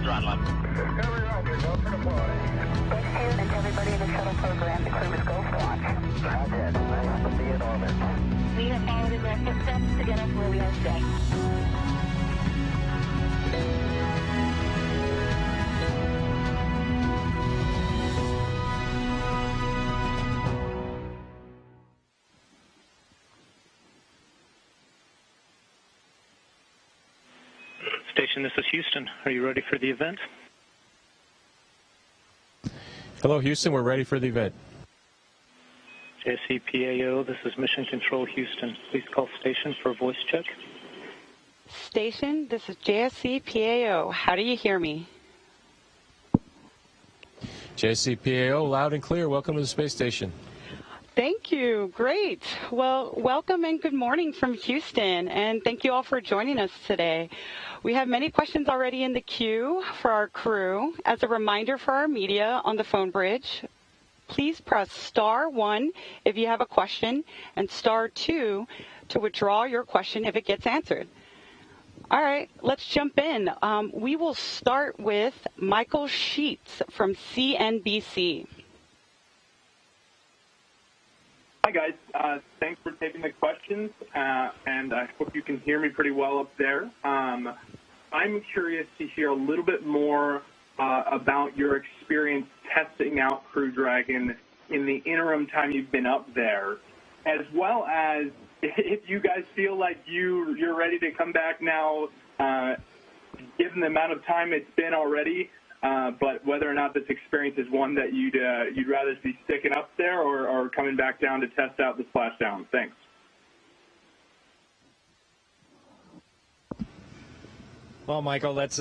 throttling. Discovery Roger, go for deploy. Thanks to you and to everybody in the shuttle program. The crew is go for launch. Roger, nice to be in orbit. We have followed in their footsteps to get us where we are today. Station, this is Houston. Are you ready for the event? Hello, Houston. We're ready for the event. JSCPAO, this is Mission Control Houston. Please call station for a voice check. Station, this is JSCPAO. How do you hear me? JSCPAO, loud and clear. Welcome to the space station. Thank you. Great. Well, welcome and good morning from Houston, and thank you all for joining us today. We have many questions already in the queue for our crew. As a reminder for our media on the phone bridge, please press *1 if you have a question and *2 to withdraw your question if it gets answered. All right, let's jump in. We will start with Michael Sheets from CNBC. Hi, guys. Thanks for taking the questions, and I hope you can hear me pretty well up there. I'm curious to hear a little bit more about your experience testing out Crew Dragon in the interim time you've been up there, as well as if you guys feel like you're ready to come back now, given the amount of time it's been already, but whether or not this experience is one that you'd rather be sticking up there or coming back down to test out the splashdown. Thanks. Well, Michael, that's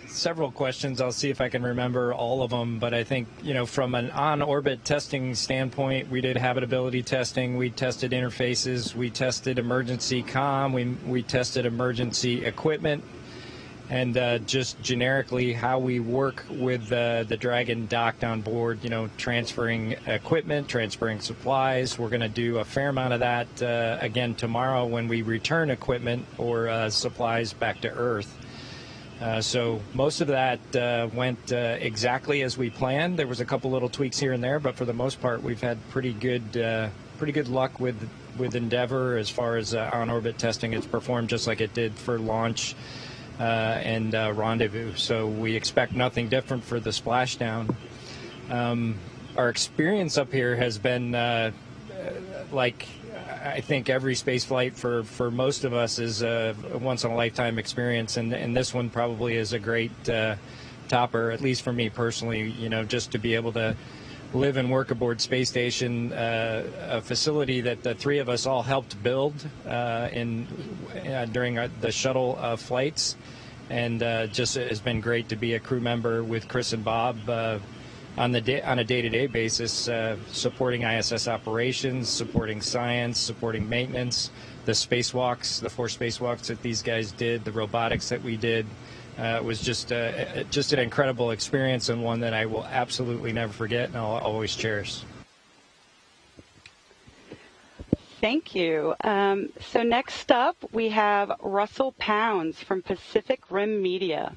several questions. I'll see if I can remember all of them. But I think, from an on-orbit testing standpoint, we did habitability testing. We tested interfaces. We tested emergency comm. We tested emergency equipment. And just generically how we work with the Dragon docked on board, transferring equipment, transferring supplies. We're going to do a fair amount of that again tomorrow when we return equipment or supplies back to Earth. So most of that went exactly as we planned. There was a couple little tweaks here and there, but for the most part, we've had pretty good luck with Endeavour as far as on-orbit testing. It's performed just like it did for launch and rendezvous. So we expect nothing different for the splashdown. Our experience up here has been like I think every space flight for most of us is a once-in-a-lifetime experience, and this one probably is a great topper, at least for me personally, just to be able to live and work aboard Space Station, a facility that the three of us all helped build during the shuttle flights, and just has been great to be a crew member with Chris and Bob on a day-to-day basis, supporting ISS operations, supporting science, supporting maintenance, the spacewalks, the 4 spacewalks that these guys did, the robotics that we did. It was just an incredible experience, and one that I will absolutely never forget and I'll always cherish. Thank you. So next up, we have Russell Pounds from Pacific Rim Media.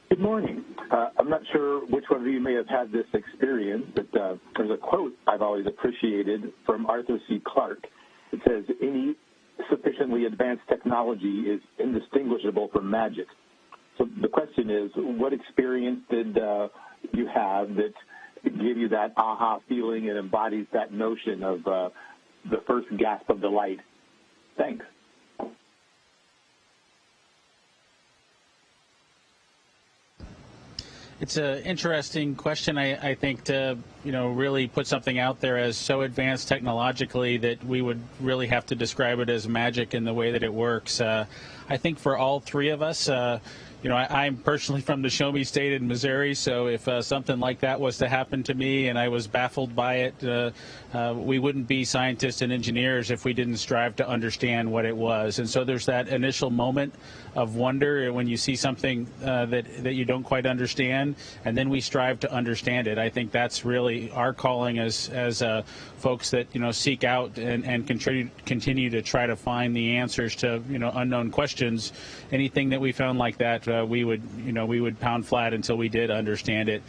Good morning. I'm not sure which one of you may have had this experience, but there's a quote I've always appreciated from Arthur C. Clarke. It says, "Any sufficiently advanced technology is indistinguishable from magic." So the question is, what experience did you have that gave you that aha feeling and embodies that notion of the first gasp of delight? Thanks. It's an interesting question, I think, to really put something out there as so advanced technologically that we would really have to describe it as magic in the way that it works. I think for all three of us, I'm personally from the Show Me State in Missouri, so if something like that was to happen to me and I was baffled by it, we wouldn't be scientists and engineers if we didn't strive to understand what it was. And so there's that initial moment of wonder when you see something that you don't quite understand, and then we strive to understand it. I think that's really our calling as folks that seek out and continue to try to find the answers to unknown questions. questions, anything that we found like that, we would pound flat until we did understand it.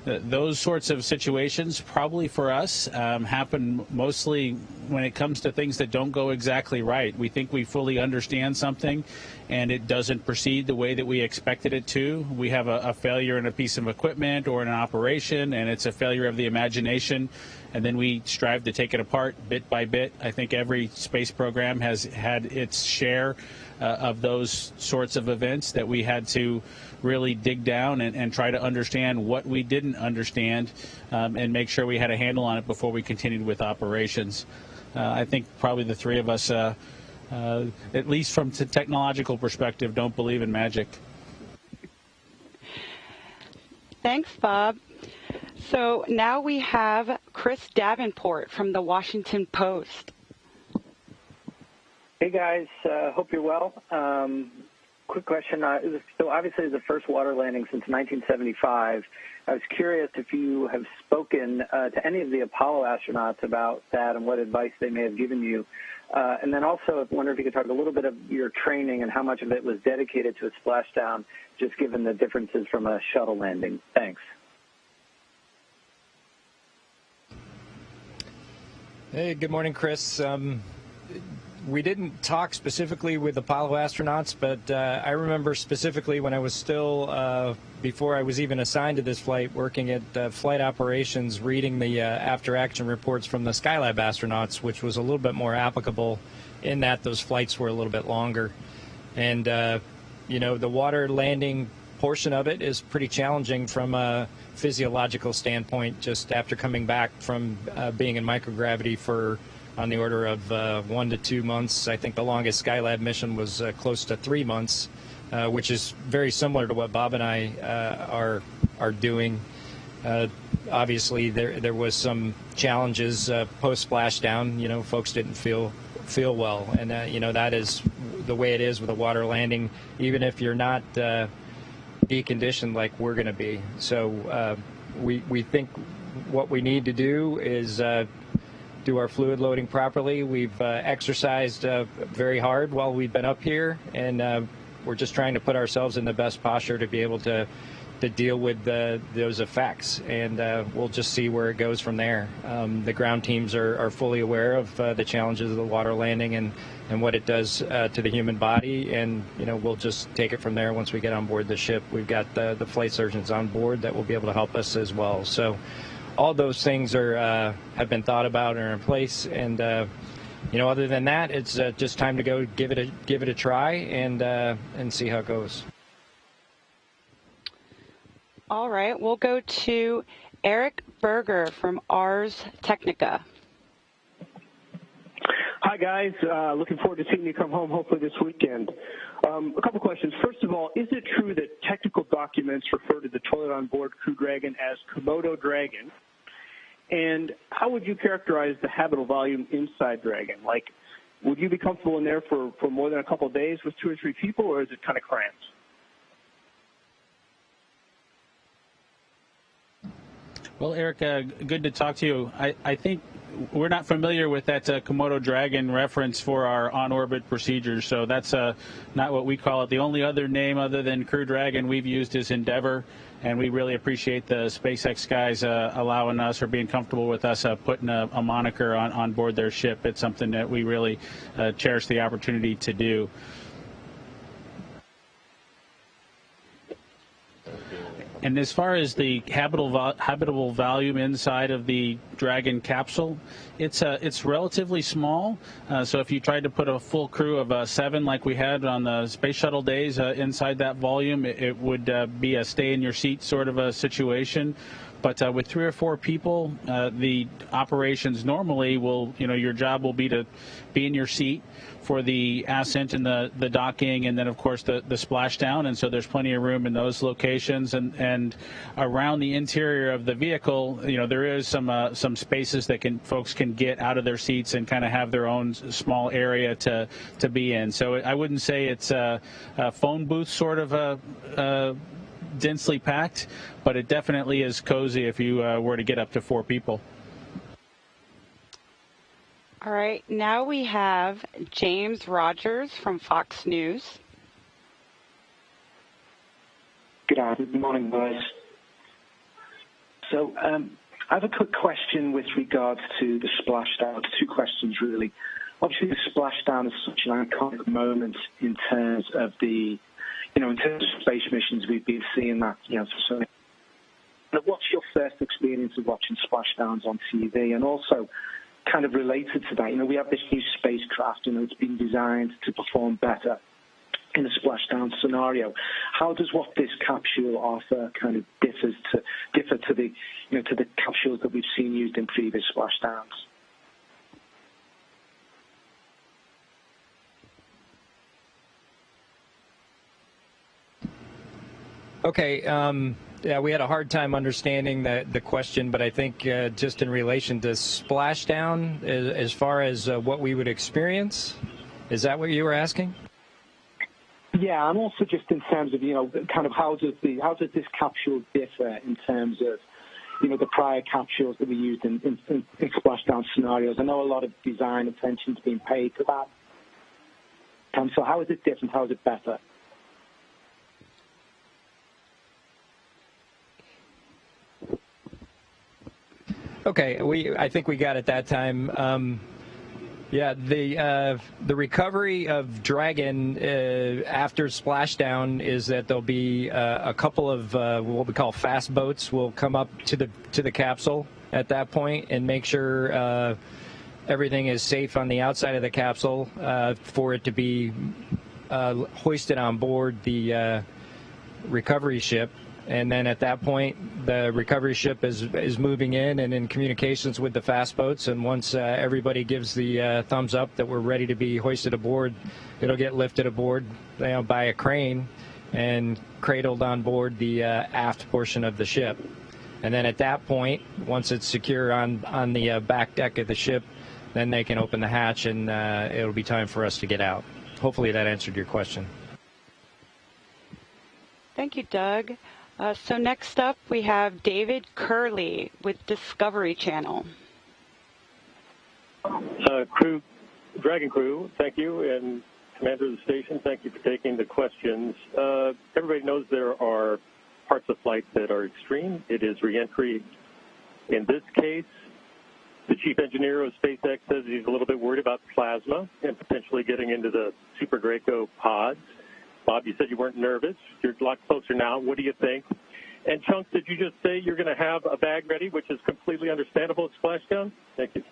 Those sorts of situations, probably for us, happen mostly when it comes to things that don't go exactly right. We think we fully understand something, and it doesn't proceed the way that we expected it to. We have a failure in a piece of equipment or in an operation, and it's a failure of the imagination, and then we strive to take it apart bit by bit. I think every space program has had its share of those sorts of events that we had to really dig down and try to understand what we didn't understand and make sure we had a handle on it before we continued with operations. I think probably the three of us, at least from the technological perspective, don't believe in magic. Thanks, Bob. So now we have Chris Davenport from the Washington Post. Hey guys, hope you're well. Quick question. So obviously it's the first water landing since 1975. I was curious if you have spoken to any of the Apollo astronauts about that and what advice they may have given you. And then also I wonder if you could talk a little bit of your training and how much of it was dedicated to a splashdown, just given the differences from a shuttle landing. Thanks. Hey, good morning, Chris. We didn't talk specifically with Apollo astronauts, but I remember specifically when I was still, before I was even assigned to this flight, working at flight operations, reading the after-action reports from the Skylab astronauts, which was a little bit more applicable in that those flights were a little bit longer. And, the water landing portion of it is pretty challenging from a physiological standpoint, just after coming back from being in microgravity for on the order of 1 to 2 months. I think the longest Skylab mission was close to 3 months, which is very similar to what Bob and I are doing. Obviously, there was some challenges post splashdown. Folks didn't feel well, and that is the way it is with a water landing, even if you're not deconditioned like we're going to be. So we think what we need to do is do our fluid loading properly. We've exercised very hard while we've been up here, and we're just trying to put ourselves in the best posture to be able to deal with those effects, and we'll just see where it goes from there. The ground teams are fully aware of the challenges of the water landing and what it does to the human body, and we'll just take it from there once we get on board the ship. We've got the flight surgeons on board that will be able to help us as well. So all those things have been thought about and are in place, and other than that, it's just time to go give it a try and see how it goes. All right, we'll go to Eric Berger from Ars Technica. Hi, guys. Looking forward to seeing you come home, hopefully this weekend. A couple questions. First of all, is it true that technical documents refer to the toilet on board Crew Dragon as Komodo Dragon? And how would you characterize the habitable volume inside Dragon? Like, would you be comfortable in there for more than a couple of days with 2 or 3 people, or is it kind of cramped? Well, Eric, good to talk to you. I think we're not familiar with that Komodo Dragon reference for our on-orbit procedures, so that's not what we call it. The only other name other than Crew Dragon we've used is Endeavor, and we really appreciate the SpaceX guys allowing us or being comfortable with us putting a moniker on board their ship. It's something that we really cherish the opportunity to do. And as far as the habitable volume inside of the Dragon capsule, it's relatively small. So if you tried to put a full crew of 7 like we had on the space shuttle days inside that volume, it would be a stay-in-your-seat sort of a situation. But with 3 or 4 people, the operations normally will, your job will be to be in your seat for the ascent and the docking, and then of course the splashdown. And so there's plenty of room in those locations, and around the interior of the vehicle, there is some spaces that folks can get out of their seats and kind of have their own small area to be in. So I wouldn't say it's a phone booth sort of a densely packed, but it definitely is cozy if you were to get up to 4 people. All right, now we have James Rogers from Fox News. Good morning, guys. So I have a quick question with regards to the splashdown. Two questions, really. Obviously, the splashdown is such an iconic moment in terms of the, in terms of space missions. We've been seeing that, so what's your first experience of watching splashdowns on TV? And also, kind of related to that, we have this new spacecraft, it's been designed to perform better in a splashdown scenario. How does what this capsule offer kind of differ to the, to the capsules that we've seen used in previous splashdowns? Okay. Yeah, we had a hard time understanding the question, but I think just in relation to splashdown, as far as what we would experience, is that what you were asking? Yeah, and also just in terms of, kind of how does this capsule differ in terms of, the prior capsules that we used in splashdown scenarios? I know a lot of design attention is being paid to that. And so how is it different? How is it better? Okay, I think we got it that time. Yeah, the recovery of Dragon after splashdown is that there'll be a couple of what we call fast boats will come up to the capsule at that point and make sure everything is safe on the outside of the capsule for it to be hoisted on board the recovery ship. And then at that point, the recovery ship is moving in and in communications with the fast boats. And once everybody gives the thumbs up that we're ready to be hoisted aboard, it'll get lifted aboard by a crane and cradled on board the aft portion of the ship. And then at that point, once it's secure on the back deck of the ship, then they can open the hatch and it'll be time for us to get out. Hopefully that answered your question. Thank you, Doug. So next up, we have David Curley with Discovery Channel. Dragon crew, thank you, and commander of the station, thank you for taking the questions. Everybody knows there are parts of flight that are extreme. It is reentry. In this case, the chief engineer of SpaceX says he's a little bit worried about plasma and potentially getting into the Super Draco pods. Bob, you said you weren't nervous. You're a lot closer now. What do you think? And Chunks, did you just say you're going to have a bag ready, which is completely understandable at splashdown? Thank you.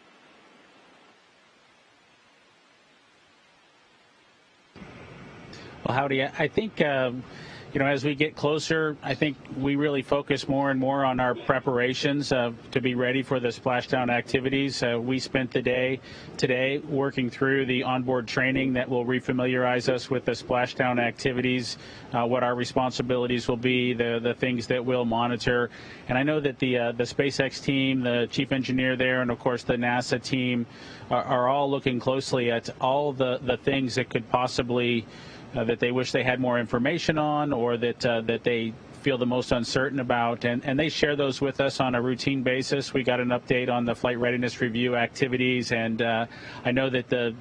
Well, Howdy, I think, as we get closer, I think we really focus more and more on our preparations to be ready for the splashdown activities. We spent the day today working through the onboard training that will refamiliarize us with the splashdown activities, what our responsibilities will be, the things that we'll monitor. And I know that the SpaceX team, the chief engineer there, and of course the NASA team are all looking closely at all the things that could possibly that they wish they had more information on, or that they feel the most uncertain about, and they share those with us on a routine basis. We got an update on the flight readiness review activities, and I know that the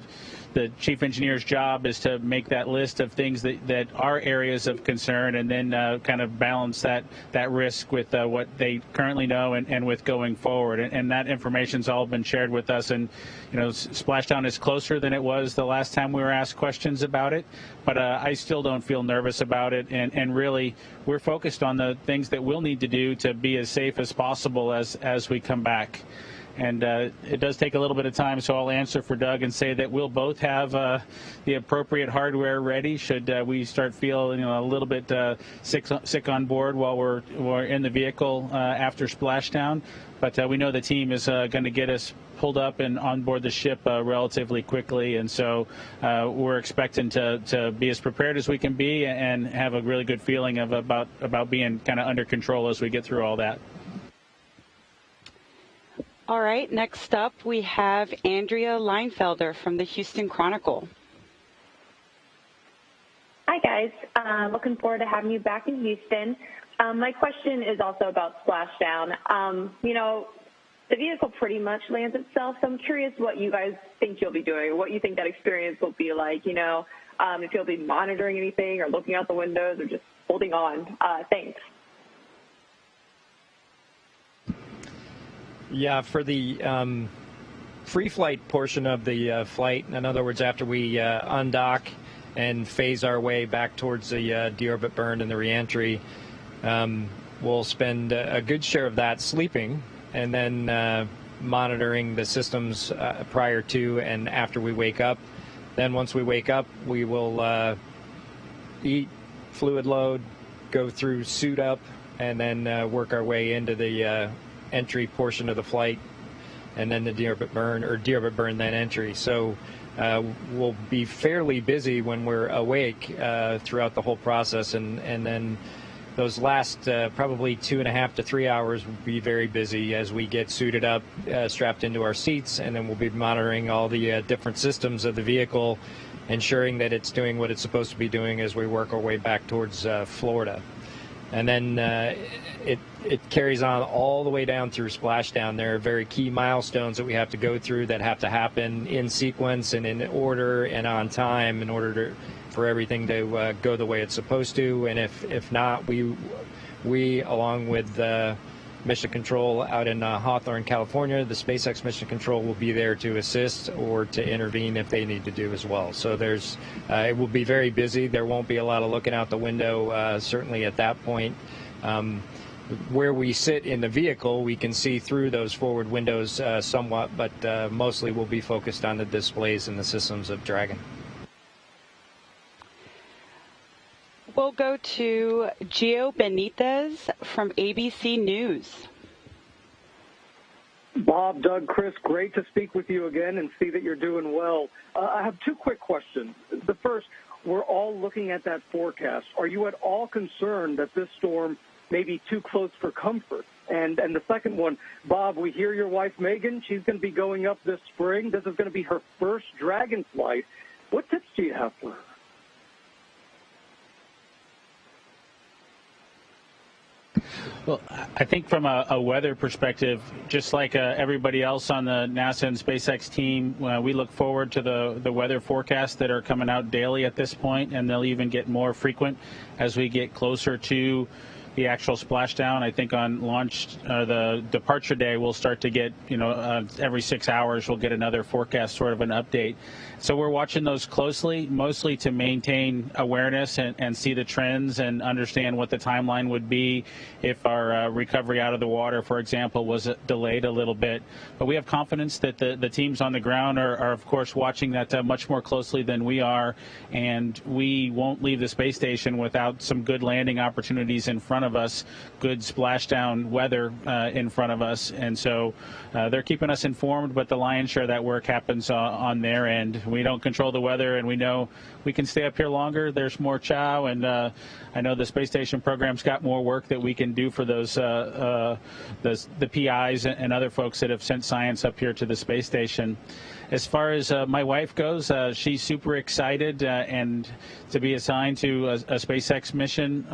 chief engineer's job is to make that list of things that are areas of concern, and then kind of balance that risk with what they currently know and with going forward. And that information's all been shared with us. And splashdown is closer than it was the last time we were asked questions about it, but I still don't feel nervous about it. And really, we're focused on the things that we'll need to do to be as safe as possible as we come back. And it does take a little bit of time, so I'll answer for Doug and say that we'll both have the appropriate hardware ready should we start feeling a little bit sick on board while we're in the vehicle after splashdown. But we know the team is going to get us pulled up and on board the ship relatively quickly, and so we're expecting to be as prepared as we can be and have a really good feeling of about being kind of under control as we get through all that. All right, next up we have Andrea Leinfelder from the Houston Chronicle. Hi guys, looking forward to having you back in Houston. My question is also about splashdown. The vehicle pretty much lands itself, so I'm curious what you guys think you'll be doing, what you think that experience will be like, if you'll be monitoring anything or looking out the windows or just holding on? Thanks. Yeah, for the free flight portion of the flight, in other words, after we undock and phase our way back towards the deorbit burn and the reentry, we'll spend a good share of that sleeping and then monitoring the systems prior to and after we wake up. Then once we wake up, we will eat, fluid load, go through suit up, and then work our way into the entry portion of the flight, and then the deorbit burn then entry. So we'll be fairly busy when we're awake throughout the whole process, and then those last probably 2.5 to 3 hours will be very busy as we get suited up, strapped into our seats, and then we'll be monitoring all the different systems of the vehicle, ensuring that it's doing what it's supposed to be doing as we work our way back towards Florida. And then it carries on all the way down through splashdown. There are very key milestones that we have to go through that have to happen in sequence and in order and on time in order for everything to go the way it's supposed to. And if not, we along with Mission Control out in Hawthorne, California, the SpaceX Mission Control will be there to assist or to intervene if they need to do as well. So it will be very busy. There won't be a lot of looking out the window, certainly at that point. Where we sit in the vehicle, we can see through those forward windows somewhat, but mostly we'll be focused on the displays and the systems of Dragon. We'll go to Gio Benitez from ABC News. Bob, Doug, Chris, great to speak with you again and see that you're doing well. I have two quick questions. The first, we're all looking at that forecast. Are you at all concerned that this storm may be too close for comfort? And the second one, Bob, we hear your wife, Megan, she's going to be going up this spring. This is going to be her first Dragon flight. What tips do you have for her? Well, I think from a weather perspective, just like everybody else on the NASA and SpaceX team, we look forward to the weather forecasts that are coming out daily at this point, and they'll even get more frequent as we get closer to the actual splashdown. I think on launch, the departure day, we'll start to get, every 6 hours we'll get another forecast, sort of an update. So we're watching those closely, mostly to maintain awareness and see the trends and understand what the timeline would be if our recovery out of the water, for example, was delayed a little bit. But we have confidence that the teams on the ground are of course, watching that much more closely than we are, and we won't leave the space station without some good landing opportunities in front of us, good splashdown weather in front of us. And so they're keeping us informed, but the lion's share of that work happens on their end. We don't control the weather, and we know we can stay up here longer. There's more chow, and I know the space station program's got more work that we can do for those the PIs and other folks that have sent science up here to the space station. As far as my wife goes, she's super excited and to be assigned to a SpaceX mission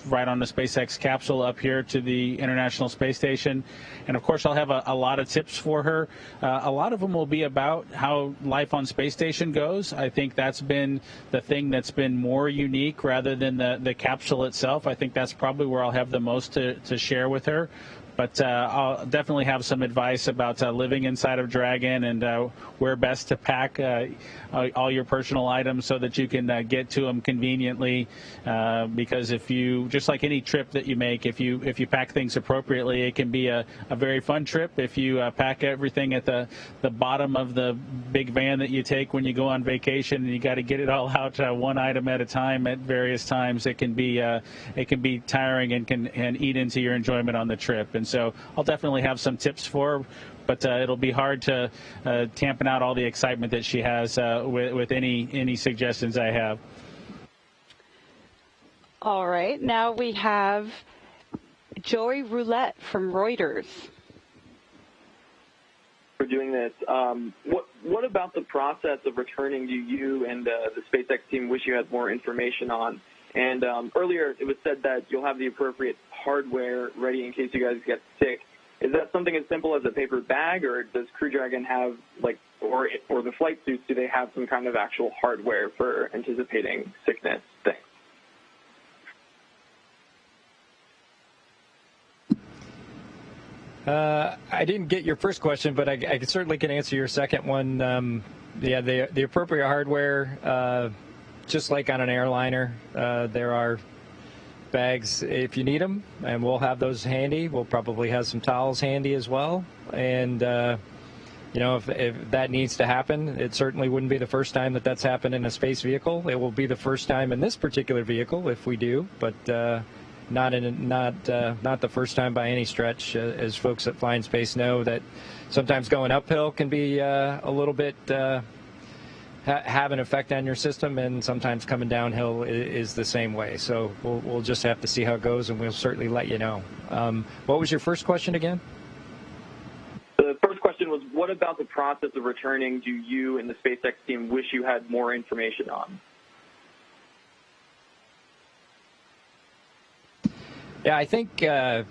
right on the SpaceX capsule up here to the International Space Station. And, of course, I'll have a lot of tips for her. A lot of them will be about how life on space station goes. I think that's been the thing that's been more unique rather than the capsule itself. I think that's probably where I'll have the most to share with her. But I'll definitely have some advice about living inside of Dragon and where best to pack all your personal items so that you can get to them conveniently. Because if you, just like any trip that you make, if you pack things appropriately, it can be a very fun trip. If you pack everything at the bottom of the big van that you take when you go on vacation and you got to get it all out one item at a time at various times, it can be tiring and can eat into your enjoyment on the trip. And so I'll definitely have some tips for her, but it'll be hard to tampen out all the excitement that she has with any suggestions I have. All right. Now we have Joey Roulette from Reuters. For doing this, what about the process of returning do you and the SpaceX team wish you had more information on? And earlier it was said that you'll have the appropriate hardware ready in case you guys get sick. Is that something as simple as a paper bag, or does Crew Dragon have, or the flight suits, do they have some kind of actual hardware for anticipating sickness? Thanks. I didn't get your first question, but I certainly can answer your second one. Yeah, the appropriate hardware, just like on an airliner, there are bags if you need them, and we'll have those handy. We'll probably have some towels handy as well. And, if that needs to happen, it certainly wouldn't be the first time that that's happened in a space vehicle. It will be the first time in this particular vehicle if we do, but not the first time by any stretch. As folks that fly in space know, that sometimes going uphill can be a little bit have an effect on your system, and sometimes coming downhill is the same way. So we'll just have to see how it goes, and we'll certainly let you know. What was your first question again? The first question was, what about the process of returning do you and the SpaceX team wish you had more information on? Yeah, I think, the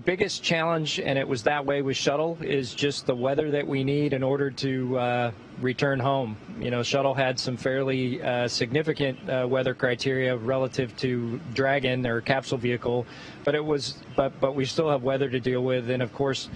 biggest challenge, and it was that way with Shuttle, is just the weather that we need in order to return home. Shuttle had some fairly significant weather criteria relative to Dragon, their capsule vehicle, but we still have weather to deal with. And of course,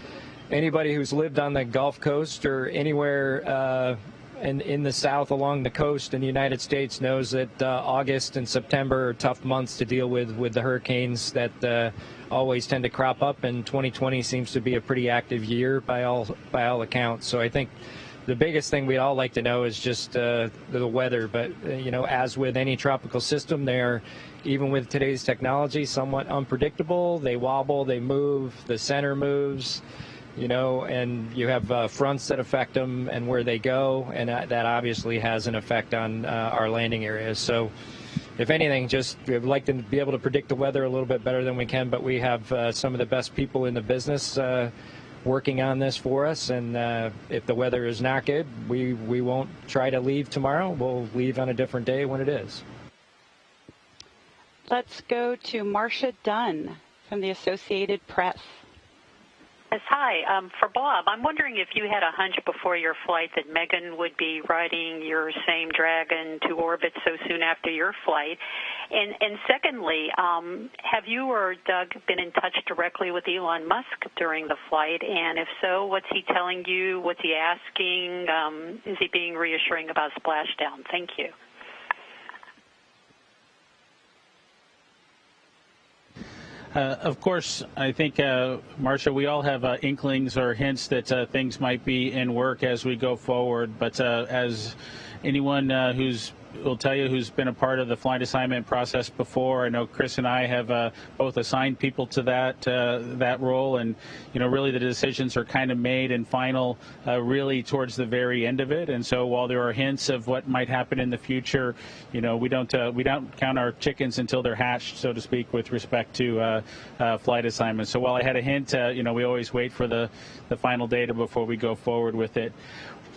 anybody who's lived on the Gulf Coast or anywhere in the south along the coast in the United States knows that August and September are tough months to deal with the hurricanes that always tend to crop up, and 2020 seems to be a pretty active year by all accounts. So I think the biggest thing we'd all like to know is just the weather. But as with any tropical system, they're, even with today's technology, somewhat unpredictable. They wobble, they move, the center moves. And you have fronts that affect them and where they go, and that obviously has an effect on our landing areas. So if anything, we'd like to be able to predict the weather a little bit better than we can, but we have some of the best people in the business working on this for us, and if the weather is not good, we won't try to leave tomorrow. We'll leave on a different day when it is. Let's go to Marcia Dunn from the Associated Press. Yes, hi. For Bob, I'm wondering if you had a hunch before your flight that Megan would be riding your same Dragon to orbit so soon after your flight. And secondly, have you or Doug been in touch directly with Elon Musk during the flight? And if so, what's he telling you? What's he asking? Is he being reassuring about splashdown? Thank you. Of course, I think, Marcia, we all have inklings or hints that things might be in work as we go forward. But as anyone will tell you who's been a part of the flight assignment process before, I know Chris and I have both assigned people to that role, and really the decisions are kind of made and final really towards the very end of it. And so while there are hints of what might happen in the future, we don't count our chickens until they're hatched, so to speak, with respect to flight assignments. So while I had a hint, we always wait for the final data before we go forward with it.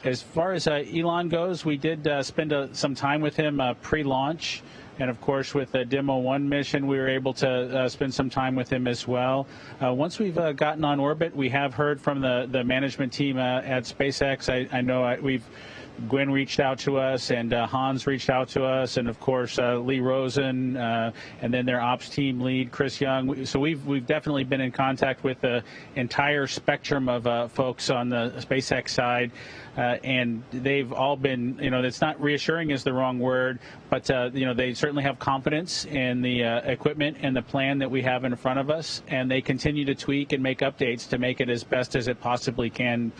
As far as Elon goes, we did spend some time with him pre-launch. And, of course, with the Demo 1 mission, we were able to spend some time with him as well. Once we've gotten on orbit, we have heard from the management team at SpaceX. I know Gwen reached out to us, and Hans reached out to us, and of course Lee Rosen, and then their ops team lead Chris Young. So we've definitely been in contact with the entire spectrum of folks on the SpaceX side, and they've all been, it's not reassuring is the wrong word, but they certainly have confidence in the equipment and the plan that we have in front of us, and they continue to tweak and make updates to make it as best as it possibly can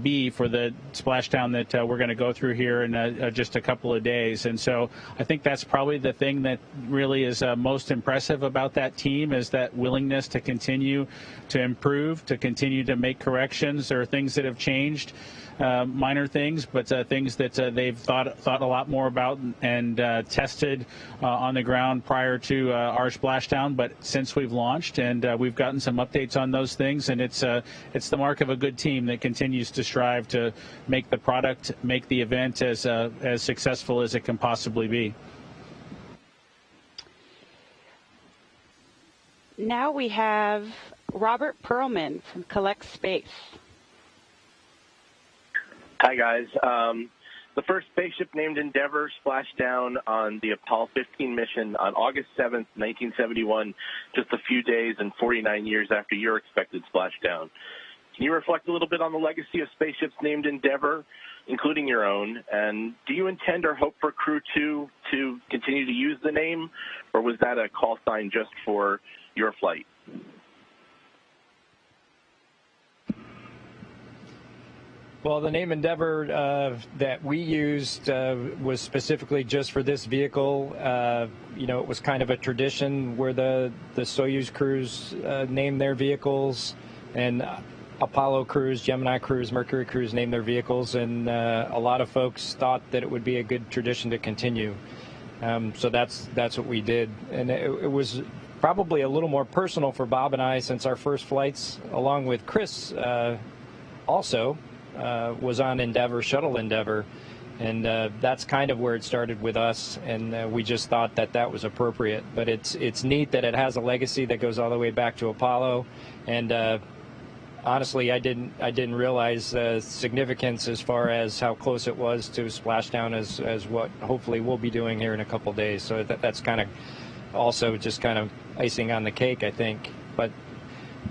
be for the splashdown that we're going to go through here in just a couple of days. And so I think that's probably the thing that really is most impressive about that team, is that willingness to continue to improve, to continue to make corrections. There are things that have changed, minor things, but things that they've thought a lot more about and tested on the ground prior to our splashdown. But since we've launched, and we've gotten some updates on those things, and it's the mark of a good team that continues to strive to make the product, make the event as successful as it can possibly be. Now we have Robert Perlman from Collect Space. Hi, guys. The first spaceship named Endeavour splashed down on the Apollo 15 mission on August 7th, 1971, just a few days and 49 years after your expected splashdown. Can you reflect a little bit on the legacy of spaceships named Endeavour, including your own? And do you intend or hope for Crew 2 to continue to use the name, or was that a call sign just for your flight? Well, the name Endeavour that we used was specifically just for this vehicle. It was kind of a tradition where the Soyuz crews named their vehicles, and Apollo crews, Gemini crews, Mercury crews named their vehicles, and a lot of folks thought that it would be a good tradition to continue. So that's what we did, and it was probably a little more personal for Bob and I, since our first flights, along with Chris, also was on Endeavour, Shuttle Endeavour, and that's kind of where it started with us, and we just thought that was appropriate. But it's neat that it has a legacy that goes all the way back to Apollo, and honestly, I didn't realize the significance as far as how close it was to splashdown as what hopefully we'll be doing here in a couple days. So that's kind of also just kind of icing on the cake, I think. But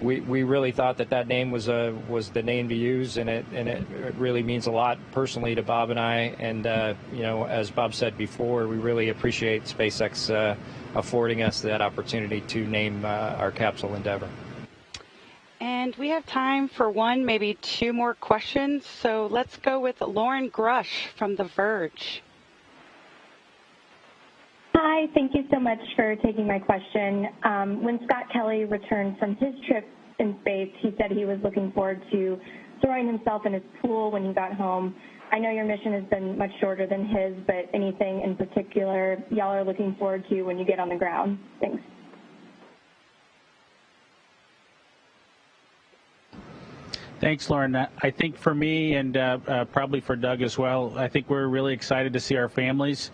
we really thought that name was the name to use, and it really means a lot personally to Bob and I. And as Bob said before, we really appreciate SpaceX affording us that opportunity to name our capsule Endeavour. And we have time for one, maybe two more questions. So let's go with Lauren Grush from The Verge. Hi, thank you so much for taking my question. When Scott Kelly returned from his trip in space, he said he was looking forward to throwing himself in his pool when he got home. I know your mission has been much shorter than his, but anything in particular y'all are looking forward to when you get on the ground? Thanks. Thanks, Lauren. I think for me, and probably for Doug as well, I think we're really excited to see our families.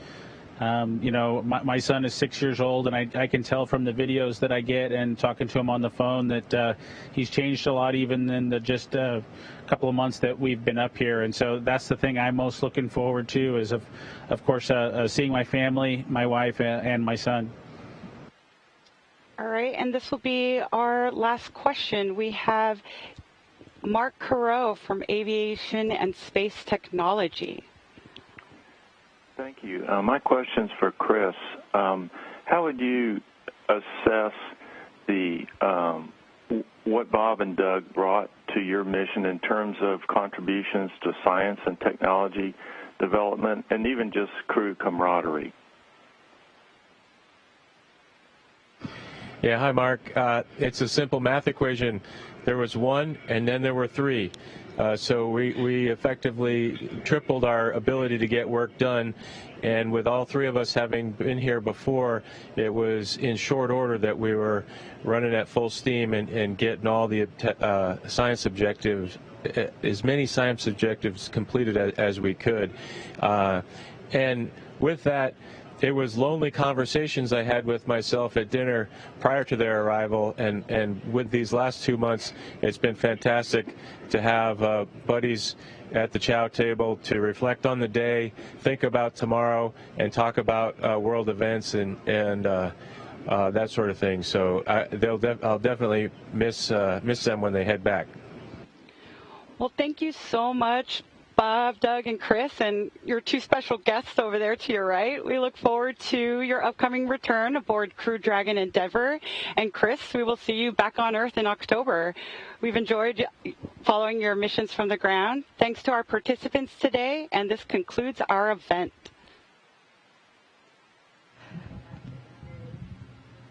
My son is 6 years old, and I can tell from the videos that I get and talking to him on the phone that he's changed a lot even in the just a couple of months that we've been up here. And so that's the thing I'm most looking forward to is, of course, seeing my family, my wife, and my son. All right, and this will be our last question. We have Mark Carreau from Aviation and Space Technology. Thank you. My question's for Chris. How would you assess what Bob and Doug brought to your mission in terms of contributions to science and technology development, and even just crew camaraderie? Yeah, hi, Mark. It's a simple math equation. There was one, and then there were three. So we effectively tripled our ability to get work done, and with all three of us having been here before, it was in short order that we were running at full steam and getting all the science objectives, as many science objectives completed as we could. And with that, it was lonely conversations I had with myself at dinner prior to their arrival, and with these last 2 months, it's been fantastic to have buddies at the chow table to reflect on the day, think about tomorrow, and talk about world events and that sort of thing. So I'll definitely miss them when they head back. Well, thank you so much, Bob, Doug, and Chris, and your two special guests over there to your right. We look forward to your upcoming return aboard Crew Dragon Endeavour. And Chris, we will see you back on Earth in October. We've enjoyed following your missions from the ground. Thanks to our participants today, and this concludes our event.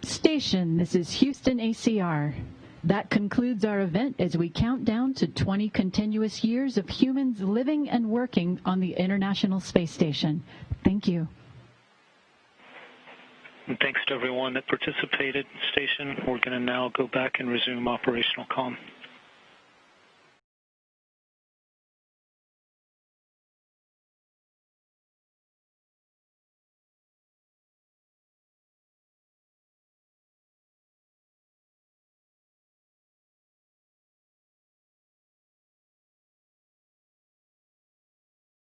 Station, this is Houston ACR. That concludes our event as we count down to 20 continuous years of humans living and working on the International Space Station. Thank you. And thanks to everyone that participated. Station, we're going to now go back and resume operational comm.